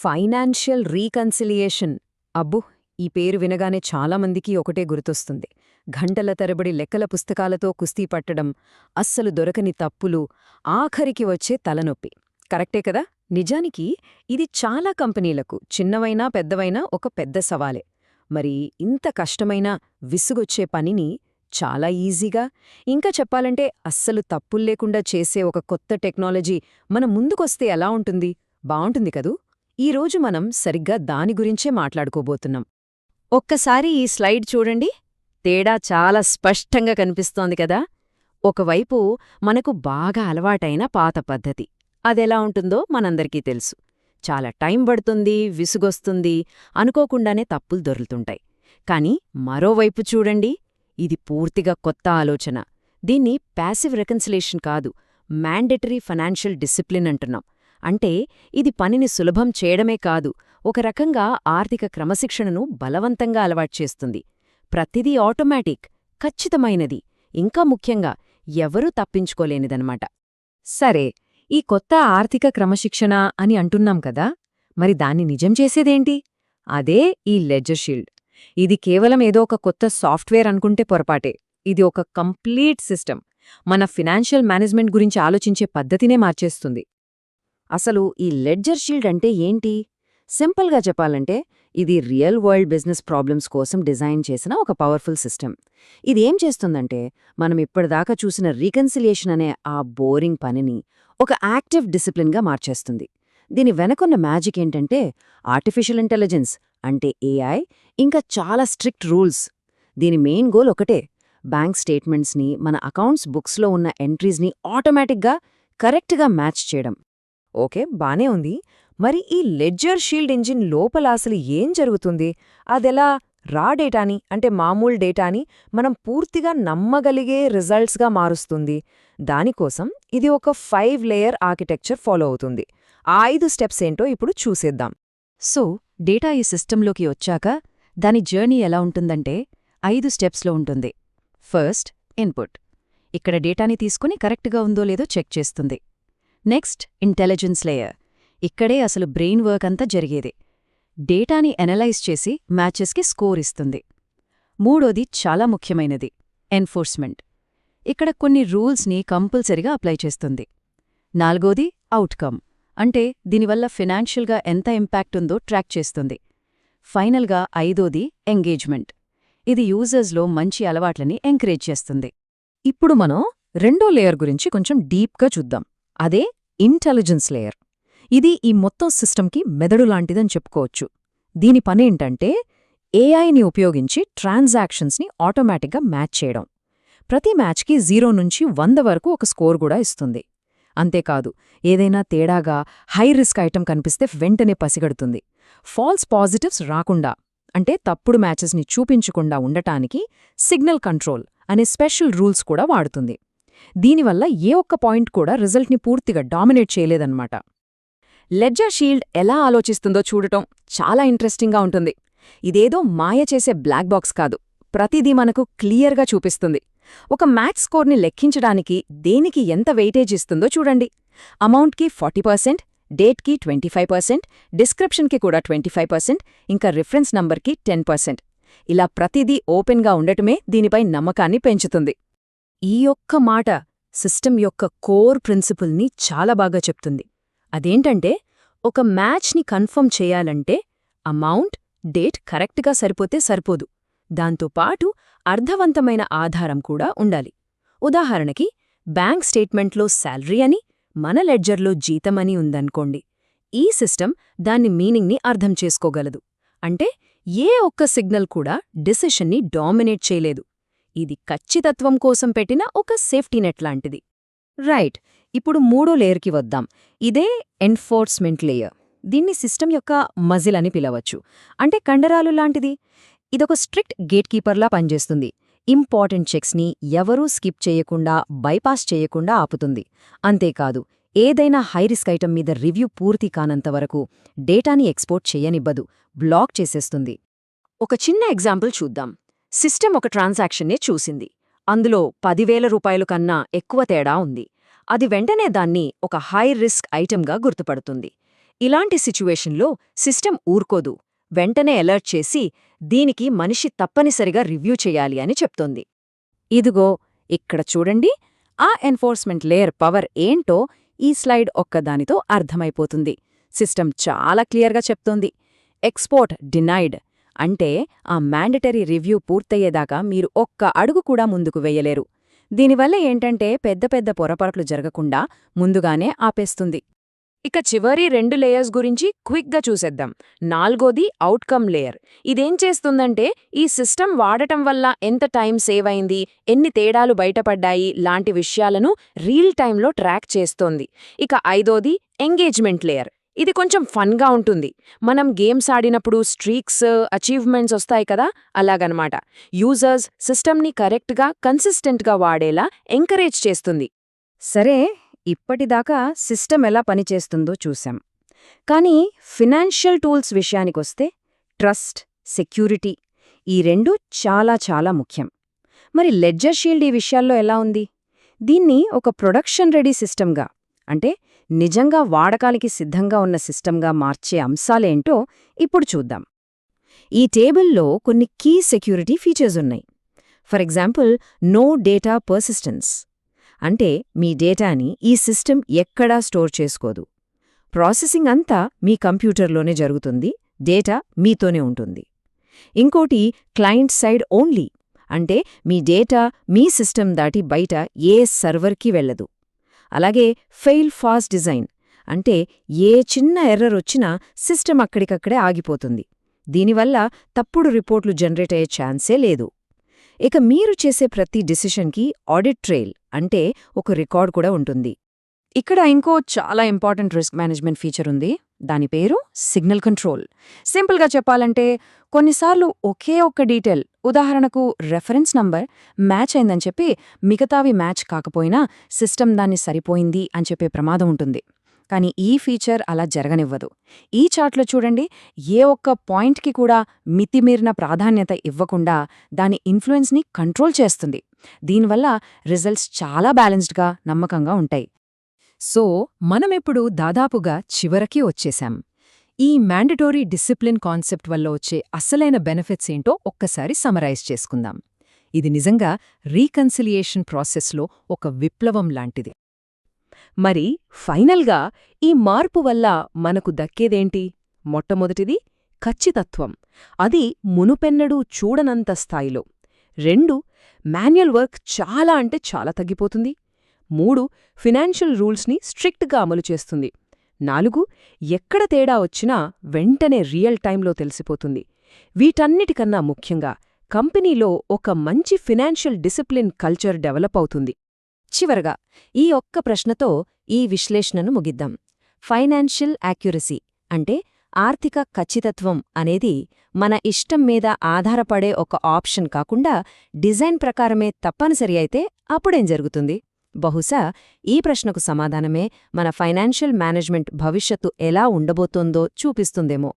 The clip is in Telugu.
Financial reconciliation. అబ్బో, ఈ పేరు వినగానే చాలామందికి ఒకటే గుర్తొస్తుంది. గంటల తరబడి లెక్కల పుస్తకాలతో కుస్తీ పట్టడం, అస్సలు దొరకని తప్పులు, ఆఖరికి వచ్చే తలనొప్పి. కరెక్టే కదా? నిజానికి ఇది చాలా కంపెనీలకు, చిన్నవైనా పెద్దవైనా ఒక పెద్ద సవాలే. మరి ఇంత కష్టమైన, విసుగొచ్చే పనిని చాలా ఈజీగా, ఇంకా చెప్పాలంటే అస్సలు తప్పుల్లేకుండా చేసే ఒక కొత్త టెక్నాలజీ మన ముందుకొస్తే ఎలా ఉంటుంది? బావుంటుంది కదూ? ఈరోజు మనం సరిగ్గా దాని గురించే మాట్లాడుకోబోతున్నాం. ఒక్కసారి ఈ స్లైడ్ చూడండి. తేడా చాలా స్పష్టంగా కనిపిస్తోంది కదా? ఒకవైపు మనకు బాగా అలవాటైన పాత పద్ధతి. అదెలా ఉంటుందో మనందరికీ తెలుసు. చాలా టైం పడుతుంది, విసుగొస్తుంది, అనుకోకుండానే తప్పులు దొరులుతుంటాయి. కాని మరోవైపు చూడండి, ఇది పూర్తిగా కొత్త ఆలోచన. దీన్ని ప్యాసివ్ రెకన్సిలేషన్ కాదు, మ్యాండేటరీ ఫైనాన్షియల్ డిసిప్లిన్ అంటున్నాం. అంటే ఇది పనిని సులభం చేయడమే కాదు, ఒక రకంగా ఆర్థిక క్రమశిక్షణను బలవంతంగా అలవాట్చేస్తుంది. ప్రతిదీ ఆటోమేటిక్, ఖచ్చితమైనది, ఇంకా ముఖ్యంగా ఎవరూ తప్పించుకోలేనిదనమాట. సరే, ఈ కొత్త ఆర్థిక క్రమశిక్షణ అని అంటున్నాం కదా, మరి దాన్ని నిజం చేసేదేంటి? అదే ఈ లెడ్జర్ షీల్డ్. ఇది కేవలం ఏదో ఒక కొత్త సాఫ్ట్వేర్ అనుకుంటే పొరపాటే. ఇది ఒక కంప్లీట్ సిస్టమ్. మన ఫినాన్షియల్ మేనేజ్మెంట్ గురించి ఆలోచించే పద్ధతినే మార్చేస్తుంది. అసలు ఈ లెడ్జర్ షీల్డ్ అంటే ఏంటి? సింపుల్గా చెప్పాలంటే ఇది రియల్ వరల్డ్ బిజినెస్ ప్రాబ్లమ్స్ కోసం డిజైన్ చేసిన ఒక పవర్ఫుల్ సిస్టమ్. ఇది ఏం చేస్తుందంటే, మనం ఇప్పటిదాకా చూసిన రీకన్సిలియేషన్ అనే ఆ బోరింగ్ పనిని ఒక యాక్టివ్ డిసిప్లిన్గా మార్చేస్తుంది. దీని వెనకున్న మ్యాజిక్ ఏంటంటే ఆర్టిఫిషియల్ ఇంటెలిజెన్స్, అంటే ఏఐ, ఇంకా చాలా స్ట్రిక్ట్ రూల్స్. దీని మెయిన్ గోల్ ఒకటే, బ్యాంక్ స్టేట్మెంట్స్ని మన అకౌంట్స్ బుక్స్లో ఉన్న ఎంట్రీస్ని ఆటోమేటిక్గా కరెక్ట్గా మ్యాచ్ చేయడం. ఓకే, బానే ఉంది. మరి ఈ లెడ్జర్ షీల్డ్ ఇంజిన్ లోపల అసలు ఏం జరుగుతుంది? అదెలా రా డేటాని, అంటే మామూలు డేటాని మనం పూర్తిగా నమ్మగలిగే రిజల్ట్స్గా మారుస్తుంది? దానికోసం ఇది ఒక 5 లేయర్ ఆర్కిటెక్చర్ ఫాలో అవుతుంది. ఆ 5 స్టెప్స్ ఏంటో ఇప్పుడు చూసేద్దాం. సో, డేటా ఈ సిస్టంలోకి వచ్చాక దాని జర్నీ ఎలా ఉంటుందంటే 5 స్టెప్స్లో ఉంటుంది. First, input. ఇక్కడ డేటాని తీసుకుని కరెక్ట్గా ఉందో లేదో చెక్ చేస్తుంది. Next, intelligence layer. ఇక్కడే అసలు బ్రెయిన్ వర్క్ అంతా జరిగేది. డేటాని ఎనలైజ్ చేసి మ్యాచెస్కి స్కోర్ ఇస్తుంది. మూడోది చాలా ముఖ్యమైనది, ఎన్ఫోర్స్మెంట్. ఇక్కడ కొన్ని రూల్స్ని కంపల్సరిగా అప్లై చేస్తుంది. నాలుగోది, అవుట్కమ్. అంటే దీనివల్ల ఫినాన్షియల్గా ఎంత ఇంపాక్ట్ ఉందో ట్రాక్ చేస్తుంది. ఫైనల్గా ఐదోది, ఎంగేజ్మెంట్. ఇది యూజర్స్లో మంచి అలవాట్లని ఎంకరేజ్ చేస్తుంది. ఇప్పుడు మనం రెండో లేయర్ గురించి కొంచెం డీప్గా చూద్దాం. అదే ఇంటెలిజెన్స్ లేయర్. ఇది ఈ మొత్తం సిస్టమ్కి మెదడు లాంటిదని చెప్పుకోవచ్చు. దీని పనేంటంటే ఏఐని ఉపయోగించి ట్రాన్సాక్షన్స్ని ఆటోమేటిక్గా మ్యాచ్ చేయడం. ప్రతి మ్యాచ్కి 0 నుంచి 100 వరకు ఒక స్కోర్ కూడా ఇస్తుంది. అంతేకాదు, ఏదైనా తేడాగా హై రిస్క్ ఐటెం కనిపిస్తే వెంటనే పసిగడుతుంది. ఫాల్స్ పాజిటివ్స్ రాకుండా, అంటే తప్పుడు మ్యాచెస్ని చూపించకుండా ఉండటానికి సిగ్నల్ కంట్రోల్ అనే స్పెషల్ రూల్స్ కూడా వాడుతుంది. దీనివల్ల ఏ ఒక్క పాయింట్ కూడా రిజల్ట్ని పూర్తిగా డామినేట్ చేయలేదన్నమాట. లెడ్జర్ షీల్డ్ ఎలా ఆలోచిస్తుందో చూడటం చాలా ఇంట్రెస్టింగ్గా ఉంటుంది. ఇదేదో మాయ చేసే బ్లాక్ బాక్స్ కాదు, ప్రతిదీ మనకు క్లియర్గా చూపిస్తుంది. ఒక మ్యాచ్ స్కోర్ని లెక్కించడానికి దేనికి ఎంత వెయిటేజ్ ఇస్తుందో చూడండి. అమౌంట్కి 40%, డేట్కి 25%, డిస్క్రిప్షన్కి కూడా 25%, ఇంకా రిఫరెన్స్ నంబర్కి 10%. ఇలా ప్రతిదీ ఓపెన్గా ఉండటమే దీనిపై నమ్మకాన్ని పెంచుతుంది. ఈ ఒక్క మాట సిస్టమ్ యొక్క కోర్ ప్రిన్సిపుల్ని చాలా బాగా చెప్తుంది. అదేంటంటే, ఒక మ్యాచ్ని కన్ఫర్మ్ చేయాలంటే అమౌంట్, డేట్ కరెక్ట్గా సరిపోతే సరిపోదు, దాంతోపాటు అర్థవంతమైన ఆధారం కూడా ఉండాలి. ఉదాహరణకి, బ్యాంక్ స్టేట్మెంట్లో శాలరీ అని, మన లెడ్జర్లో జీతమని ఉందనుకోండి. ఈ సిస్టమ్ దాని మీనింగ్ని అర్థం చేసుకోగలదు. అంటే ఏ ఒక్క సిగ్నల్ కూడా డిసిషన్ని డామినేట్ చేయలేదు. ఇది ఖచ్చితత్వం కోసం పెట్టిన ఒక సేఫ్టీ నెట్ లాంటిది. రైట్, ఇప్పుడు మూడో లేయర్కి వద్దాం. ఇదే ఎన్ఫోర్స్మెంట్ లేయర్. దీన్ని సిస్టమ్ యొక్క మజిల్ అని పిలవచ్చు, అంటే కండరాలు లాంటిది. ఇదొక స్ట్రిక్ట్ గేట్ కీపర్లా పనిచేస్తుంది. ఇంపార్టెంట్ చెక్స్ని ఎవరూ స్కిప్ చేయకుండా, బైపాస్ చేయకుండా ఆపుతుంది. అంతేకాదు, ఏదైనా హై రిస్క్ ఐటమ్ మీద రివ్యూ పూర్తి కానంతవరకు డేటాని ఎక్స్పోర్ట్ చేయనివ్వదు, బ్లాక్ చేసేస్తుంది. ఒక చిన్న ఎగ్జాంపుల్ చూద్దాం. సిస్టమ్ ఒక ట్రాన్సాక్షన్నే చూసింది. అందులో 10,000 రూపాయలు కన్నా ఎక్కువ తేడా ఉంది. అది వెంటనే దాన్ని ఒక హై రిస్క్ ఐటెంగా గుర్తుపడుతుంది. ఇలాంటి సిచ్యువేషన్లో సిస్టమ్ ఊరుకోదు, వెంటనే అలర్ట్ చేసి దీనికి మనిషి తప్పనిసరిగా రివ్యూ చెయ్యాలి అని చెప్తోంది. ఇదిగో ఇక్కడ చూడండి, ఆ ఎన్ఫోర్స్మెంట్ లేయర్ పవర్ ఏంటో ఈ స్లైడ్ ఒక్కదానితో అర్థమైపోతుంది. సిస్టమ్ చాలా క్లియర్గా చెప్తోంది. ఎక్స్పోర్ట్ డినైడ్ అంటే ఆ మ్యాండటరీ రివ్యూ పూర్తయ్యేదాకా మీరు ఒక్క అడుగు కూడా ముందుకు వెయ్యలేరు. దీనివల్ల ఏంటంటే పెద్ద పెద్ద పొరపాట్లు జరగకుండా ముందుగానే ఆపేస్తుంది. ఇక చివరి 2 లేయర్స్ గురించి క్విక్గా చూసేద్దాం. 4వది అవుట్కమ్ లేయర్. ఇదేం చేస్తుందంటే ఈ సిస్టమ్ వాడటం వల్ల ఎంత టైం సేవ్ అయింది, ఎన్ని తేడాలు బయటపడ్డాయి లాంటి విషయాలను రియల్ టైంలో ట్రాక్ చేస్తోంది. ఇక 5వది ఎంగేజ్మెంట్ లేయర్. ఇది కొంచెం ఫన్గా ఉంటుంది. మనం గేమ్స్ ఆడినప్పుడు స్ట్రీక్స్, అచీవ్మెంట్స్ వస్తాయి కదా, అలాగనమాట. యూజర్స్ సిస్టమ్ని కరెక్ట్గా, కన్సిస్టెంట్గా వాడేలా ఎంకరేజ్ చేస్తుంది. సరే, ఇప్పటిదాకా సిస్టమ్ ఎలా పనిచేస్తుందో చూశాం. కానీ ఫినాన్షియల్ టూల్స్ విషయానికొస్తే ట్రస్ట్, సెక్యూరిటీ ఈ రెండూ చాలా చాలా ముఖ్యం. మరి లెడ్జర్ షీల్డ్ ఈ విషయాల్లో ఎలా ఉంది? దీన్ని ఒక ప్రొడక్షన్ రెడీ సిస్టమ్గా, అంటే నిజంగా వాడకానికి సిద్ధంగా ఉన్న సిస్టమ్గా మార్చే అంశాలేంటో ఇప్పుడు చూద్దాం. ఈ టేబుల్లో కొన్ని కీ సెక్యూరిటీ ఫీచర్స్ ఉన్నాయి. For example, no data persistence అంటే మీ డేటాని ఈ సిస్టమ్ ఎక్కడా స్టోర్ చేసుకోదు. ప్రాసెసింగ్ అంతా మీ కంప్యూటర్లోనే జరుగుతుంది, డేటా మీతోనే ఉంటుంది. ఇంకోటి క్లయింట్ సైడ్ ఓన్లీ అంటే మీ డేటా మీ సిస్టమ్ దాటి బయట ఏ సర్వర్కి వెళ్ళదు. అలాగే ఫెయిల్ ఫాస్ట్ డిజైన్ అంటే ఏ చిన్న ఎర్రర్ వచ్చినా సిస్టమ్ అక్కడికక్కడే ఆగిపోతుంది. దీనివల్ల తప్పుడు రిపోర్ట్లు జనరేట్ అయ్యే ఛాన్సే లేదు. ఇక మీరు చేసే ప్రతి డిసిషన్కి ఆడిట్ ట్రెయిల్ అంటే ఒక రికార్డ్ కూడా ఉంటుంది. ఇక్కడ ఇంకో చాలా ఇంపార్టెంట్ రిస్క్ మేనేజ్మెంట్ ఫీచర్ ఉంది. దాని పేరు సిగ్నల్ కంట్రోల్. సింపుల్గా చెప్పాలంటే కొన్నిసార్లు ఒకే ఒక్క డీటెయిల్, ఉదాహరణకు రెఫరెన్స్ నంబర్ మ్యాచ్ అయిందని చెప్పి మిగతావి మ్యాచ్ కాకపోయినా సిస్టమ్ దాన్ని సరిపోయింది అని చెప్పే ప్రమాదం ఉంటుంది. కానీ ఈ ఫీచర్ అలా జరగనివ్వదు. ఈ చార్ట్లో చూడండి, ఏ ఒక్క పాయింట్కి కూడా మితిమీరిన ప్రాధాన్యత ఇవ్వకుండా దాని ఇన్ఫ్లుయెన్స్ని కంట్రోల్ చేస్తుంది. దీనివల్ల రిజల్ట్స్ చాలా బ్యాలెన్స్డ్గా, నమ్మకంగా ఉంటాయి. సో మనమిప్పుడు దాదాపుగా చివరికి వచ్చేశాం. ఈ మ్యాండటోరీ డిసిప్లిన్ కాన్సెప్ట్ వల్ల వచ్చే అసలైన బెనిఫిట్స్ ఏంటో ఒక్కసారి సమరైజ్ చేసుకుందాం. ఇది నిజంగా రీకన్సిలియేషన్ ప్రాసెస్లో ఒక విప్లవం లాంటిది. మరి ఫైనల్గా ఈ మార్పు వల్ల మనకు దక్కేదేంటి? మొట్టమొదటిది ఖచ్చితత్వం. అది మునుపెన్నడూ చూడనంత స్థాయిలో. 2 మాన్యువల్ వర్క్ చాలా అంటే చాలా తగ్గిపోతుంది. 3 ఫినాన్షియల్ రూల్స్ని స్ట్రిక్ట్గా అమలు చేస్తుంది. 4 ఎక్కడ తేడా వచ్చినా వెంటనే రియల్ టైంలో తెలిసిపోతుంది. వీటన్నిటికన్నా ముఖ్యంగా కంపెనీలో ఒక మంచి ఫినాన్షియల్ డిసిప్లిన్ కల్చర్ డెవలప్ అవుతుంది. చివరగా ఈ ఒక్క ప్రశ్నతో ఈ విశ్లేషణను ముగిద్దాం. ఫైనాన్షియల్ యాక్యురసీ అంటే ఆర్థిక ఖచ్చితత్వం అనేది మన ఇష్టం మీద ఆధారపడే ఒక ఆప్షన్ కాకుండా డిజైన్ ప్రకారమే తప్పనిసరి అయితే అప్పుడేం జరుగుతుంది? బహుశా ఈ ప్రశ్నకు సమాధానమే మన ఫైనాన్షియల్ మేనేజ్మెంట్ భవిష్యత్తు ఎలా ఉండబోతోందో చూపిస్తుందేమో.